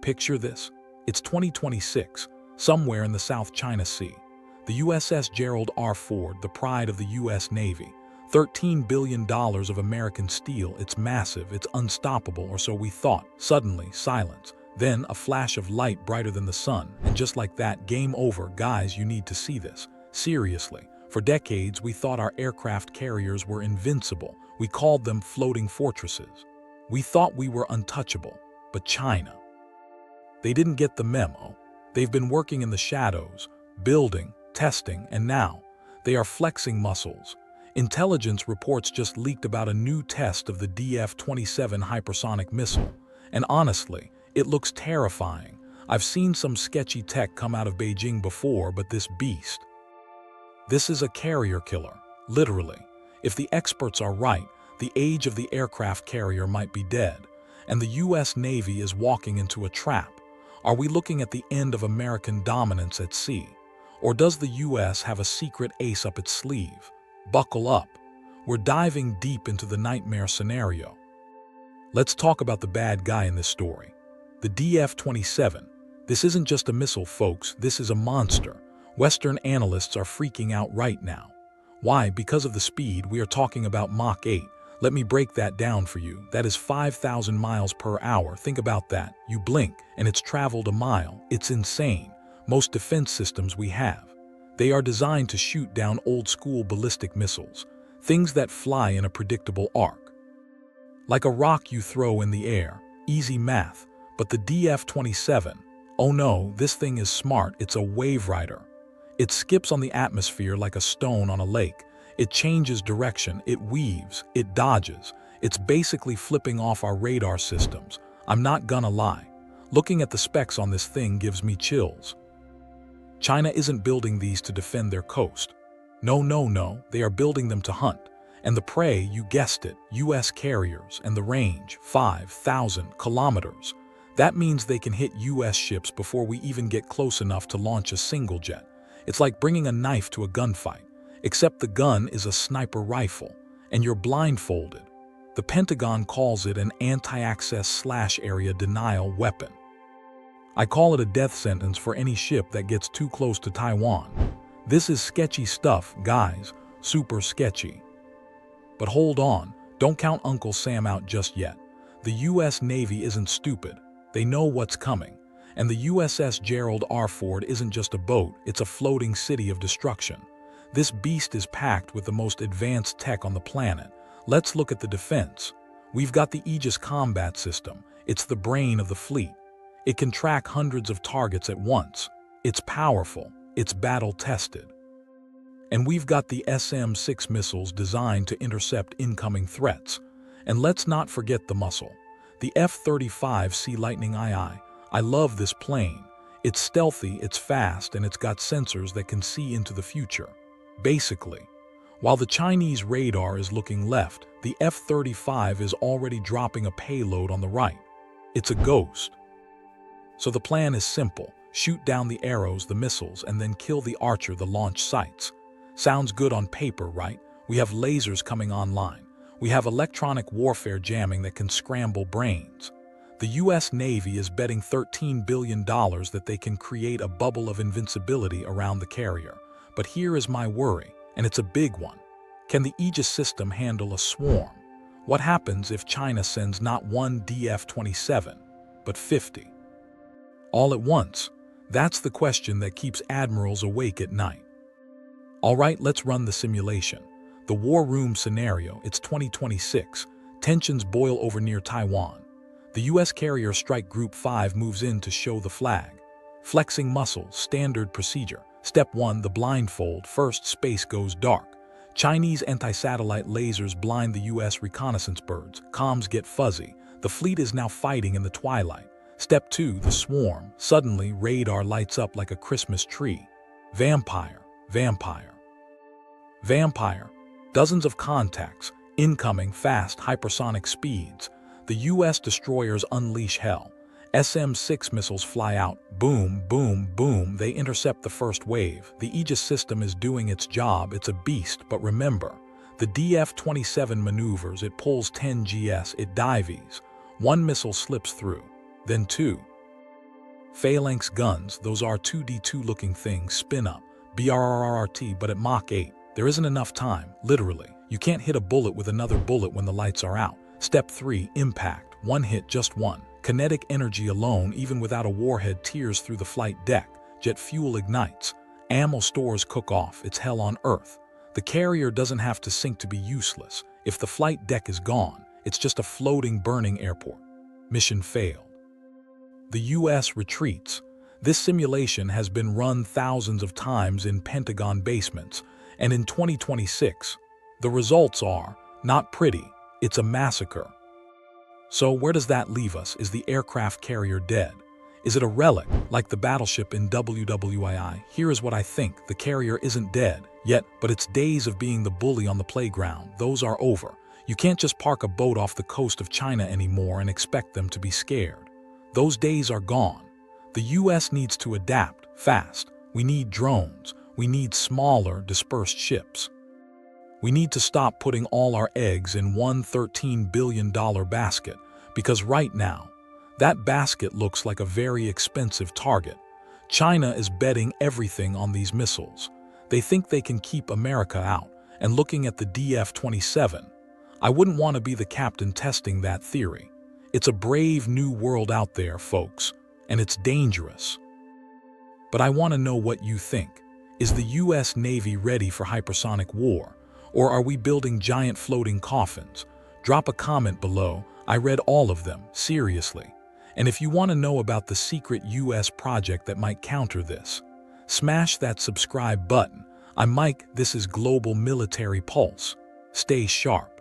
Picture this. It's 2026, somewhere in the South China Sea. The USS Gerald R, the pride of the U.S. Navy. $13 billion of American steel. It's massive, it's unstoppable, or so we thought. Suddenly, silence. Then, a flash of light brighter than the sun. And just like that, game over. Guys, you need to see this. Seriously. For decades, we thought our aircraft carriers were invincible. We called them floating fortresses. We thought we were untouchable. But China, they didn't get the memo. They've been working in the shadows, building, testing, and now they are flexing muscles. Intelligence reports just leaked about a new test of the DF-27 Hypersonic Missile. And honestly, it looks terrifying. I've seen some sketchy tech come out of Beijing before, but this beast, this is a carrier killer, literally. If the experts are right, the age of the aircraft carrier might be dead, and the U.S. Navy is walking into a trap. Are we looking at the end of American dominance at sea? Or does the U.S. have a secret ace up its sleeve? Buckle up. We're diving deep into the nightmare scenario. Let's talk about the bad guy in this story. The DF-27. This isn't just a missile, folks. This is a monster. Western analysts are freaking out right now. Why? Because of the speed. We are talking about Mach 8. Let me break that down for you. That is 5,000 miles per hour. Think about that. You blink, and it's traveled a mile. It's insane. Most defense systems we have, they are designed to shoot down old-school ballistic missiles, things that fly in a predictable arc. Like a rock you throw in the air. Easy math. But the DF-27, oh no, this thing is smart. It's a Waverider. It skips on the atmosphere like a stone on a lake. It changes direction, it weaves, it dodges. It's basically flipping off our radar systems. I'm not gonna lie. Looking at the specs on this thing gives me chills. China isn't building these to defend their coast. No, they are building them to hunt. And the prey, you guessed it, U.S. carriers, and the range, 5,000 kilometers. That means they can hit U.S. ships before we even get close enough to launch a single jet. It's like bringing a knife to a gunfight, except the gun is a sniper rifle, and you're blindfolded. The Pentagon calls it an anti-access/area denial weapon. I call it a death sentence for any ship that gets too close to Taiwan. This is sketchy stuff, guys, super sketchy. But hold on, don't count Uncle Sam out just yet. The U.S. Navy isn't stupid. They know what's coming. And the USS Gerald R isn't just a boat, it's a floating city of destruction. This beast is packed with the most advanced tech on the planet. Let's look at the defense. We've got the Aegis Combat System. It's the brain of the fleet. It can track hundreds of targets at once. It's powerful. It's battle-tested. And we've got the SM-6 missiles designed to intercept incoming threats. And let's not forget the muscle. The F-35C Lightning II. I love this plane. It's stealthy, it's fast, and it's got sensors that can see into the future. Basically, while the Chinese radar is looking left, the F-35 is already dropping a payload on the right. It's a ghost. So the plan is simple. Shoot down the arrows, the missiles, and then kill the archer, the launch sites. Sounds good on paper, right? We have lasers coming online. We have electronic warfare jamming that can scramble brains. The U.S. Navy is betting $13 billion that they can create a bubble of invincibility around the carrier. But here is my worry, and it's a big one. Can the Aegis system handle a swarm? What happens if China sends not one DF-27, but 50? All at once? That's the question that keeps admirals awake at night. All right, let's run the simulation. The war room scenario, it's 2026. Tensions boil over near Taiwan. The U.S. Carrier Strike Group 5 moves in to show the flag. Flexing muscles, standard procedure. Step 1, the blindfold. First, space goes dark. Chinese anti-satellite lasers blind the U.S. reconnaissance birds. Comms get fuzzy. The fleet is now fighting in the twilight. Step 2, the swarm. Suddenly, radar lights up like a Christmas tree. Vampire. Dozens of contacts. Incoming, fast, hypersonic speeds. The U.S. destroyers unleash hell. SM-6 missiles fly out. Boom, boom, boom. They intercept the first wave. The Aegis system is doing its job. It's a beast, but remember, the DF-27 maneuvers. It pulls 10 GS. It dives. One missile slips through. Then two. Phalanx guns, those R2-D2 looking things, spin up, BRRRT, but at Mach 8. There isn't enough time, literally. You can't hit a bullet with another bullet when the lights are out. Step 3, impact. One hit, just one. Kinetic energy alone, even without a warhead, tears through the flight deck. Jet fuel ignites. Ammo stores cook off. It's hell on Earth. The carrier doesn't have to sink to be useless. If the flight deck is gone, it's just a floating, burning airport. Mission failed. The U.S. retreats. This simulation has been run thousands of times in Pentagon basements, and in 2026, the results are not pretty. It's a massacre. So where does that leave us? Is the aircraft carrier dead? Is it a relic, like the battleship in WWII? Here is what I think. The carrier isn't dead yet, but its days of being the bully on the playground, those are over. You can't just park a boat off the coast of China anymore and expect them to be scared. Those days are gone. The US needs to adapt fast. We need drones. We need smaller, dispersed ships. We need to stop putting all our eggs in one $13 billion basket, because right now, that basket looks like a very expensive target. China is betting everything on these missiles. They think they can keep America out, and looking at the DF-27, I wouldn't want to be the captain testing that theory. It's a brave new world out there, folks, and it's dangerous. But I want to know what you think. Is the US Navy ready for hypersonic war, or are we building giant floating coffins? Drop a comment below. I read all of them, seriously. And if you want to know about the secret US project that might counter this, smash that subscribe button. I'm Mike, this is Global Military Pulse. Stay sharp.